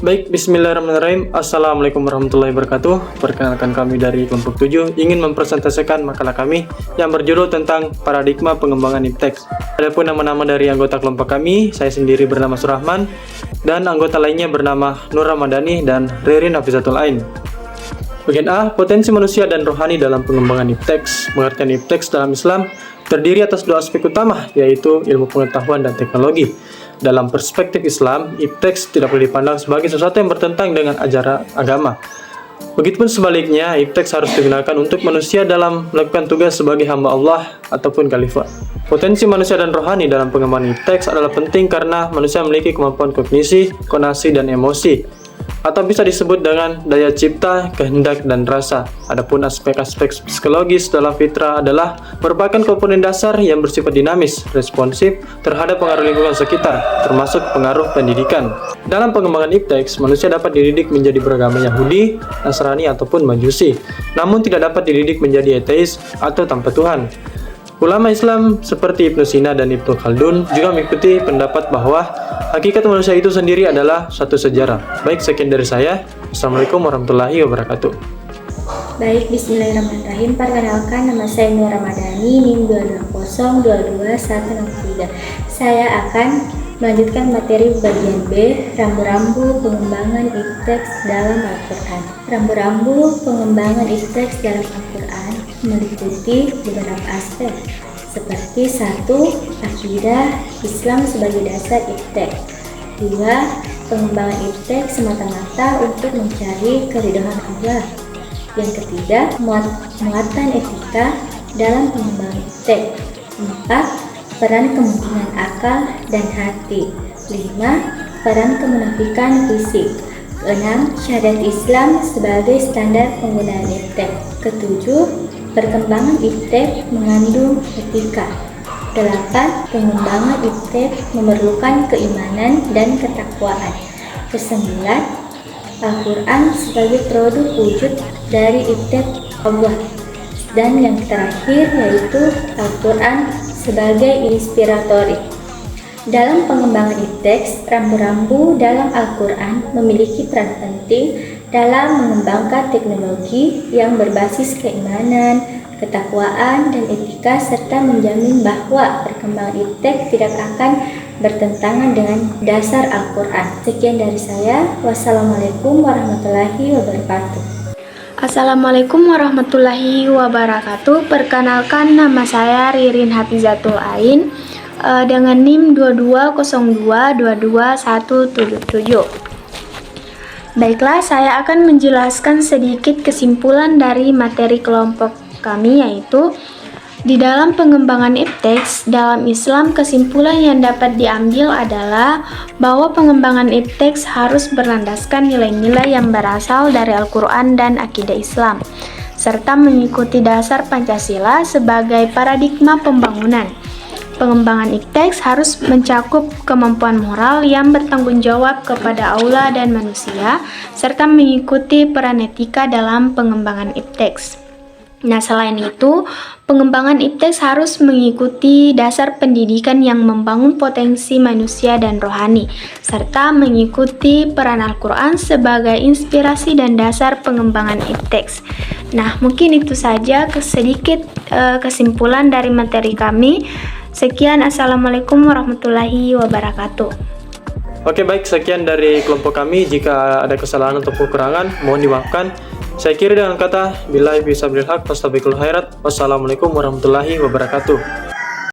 Baik, bismillahirrahmanirrahim. Assalamualaikum warahmatullahi wabarakatuh. Perkenalkan, kami dari kelompok 7 ingin mempresentasikan makalah kami yang berjudul tentang paradigma pengembangan IPTEX. Adapun nama-nama dari anggota kelompok kami, saya sendiri bernama Surahman dan anggota lainnya bernama Nur Ramadhani dan Ririn Hafizatul Ain. Bagian A, potensi manusia dan rohani dalam pengembangan IPTEX. Pengertian IPTEX dalam Islam terdiri atas dua aspek utama, yaitu ilmu pengetahuan dan teknologi. Dalam perspektif Islam, IPTEX tidak boleh dipandang sebagai sesuatu yang bertentangan dengan ajaran agama. Begitupun sebaliknya, IPTEX harus digunakan untuk manusia dalam melakukan tugas sebagai hamba Allah ataupun khalifah. Potensi manusia dan rohani dalam pengembangan IPTEX adalah penting karena manusia memiliki kemampuan kognisi, konasi, dan emosi, atau bisa disebut dengan daya cipta, kehendak, dan rasa. Adapun aspek-aspek psikologis dalam fitrah adalah merupakan komponen dasar yang bersifat dinamis, responsif terhadap pengaruh lingkungan sekitar, termasuk pengaruh pendidikan. Dalam pengembangan IPTEX, manusia dapat dididik menjadi beragama Yahudi, Nasrani, ataupun Majusi, namun tidak dapat dididik menjadi ateis atau tanpa Tuhan. Ulama Islam seperti Ibnu Sina dan Ibnu Khaldun juga mengikuti pendapat bahwa hakikat manusia itu sendiri adalah suatu sejarah. Baik, sekian dari saya. Assalamualaikum warahmatullahi wabarakatuh. Baik, bismillahirrahmanirrahim. Perkenalkan, nama saya Nur Ramadhani, NIM 220222163. Saya akan melanjutkan materi bagian B, rambu-rambu pengembangan IPTEX dalam Al-Quran. Rambu-rambu pengembangan IPTEX dalam Al-Quran meliputi beberapa aspek, seperti 1. Akidah Islam sebagai dasar IPTEX. 2. Pengembangan IPTEX semata-mata untuk mencari keridhaan Allah. Yang ketiga, muatan etika dalam pengembangan IPTEX. 4. Peran kemungkinan akal dan hati. 5. Peran kemunafikan fisik. 6. Syariat Islam sebagai standar penggunaan IPTEX. Ketujuh, perkembangan IPTEX mengandung etika. 8. Pengembangan IPTEX memerlukan keimanan dan ketakwaan. 9. Al-Quran sebagai produk wujud dari IPTEX Allah. Dan yang terakhir yaitu Al-Quran sebagai inspiratori. Dalam pengembangan IPTEX, rambu-rambu dalam Al-Quran memiliki peran penting dalam mengembangkan teknologi yang berbasis keimanan, ketakwaan, dan etika, serta menjamin bahwa perkembangan IPTEX tidak akan bertentangan dengan dasar Al-Quran. Sekian dari saya. Wassalamualaikum warahmatullahi wabarakatuh. Assalamualaikum warahmatullahi wabarakatuh. Perkenalkan, nama saya Ririn Hafizatul Ain dengan NIM 220222177. Baiklah, saya akan menjelaskan sedikit kesimpulan dari materi kelompok kami, yaitu di dalam pengembangan IPTEX dalam Islam, kesimpulan yang dapat diambil adalah bahwa pengembangan IPTEX harus berlandaskan nilai-nilai yang berasal dari Al-Quran dan akidah Islam, serta mengikuti dasar Pancasila sebagai paradigma pembangunan. Pengembangan IPTEX harus mencakup kemampuan moral yang bertanggung jawab kepada Allah dan manusia, serta mengikuti peran etika dalam pengembangan IPTEX. Nah, selain itu, pengembangan IPTEX harus mengikuti dasar pendidikan yang membangun potensi manusia dan rohani, serta mengikuti peran Al-Quran sebagai inspirasi dan dasar pengembangan IPTEX. Nah, mungkin itu saja sedikit kesimpulan dari materi kami. Sekian, assalamualaikum warahmatullahi wabarakatuh. Oke, baik, sekian dari kelompok kami. Jika ada kesalahan atau kekurangan, mohon dimaafkan. Saya kira dengan kata billahi fisabilil haq fastabiqul khairat. Wassalamualaikum warahmatullahi wabarakatuh.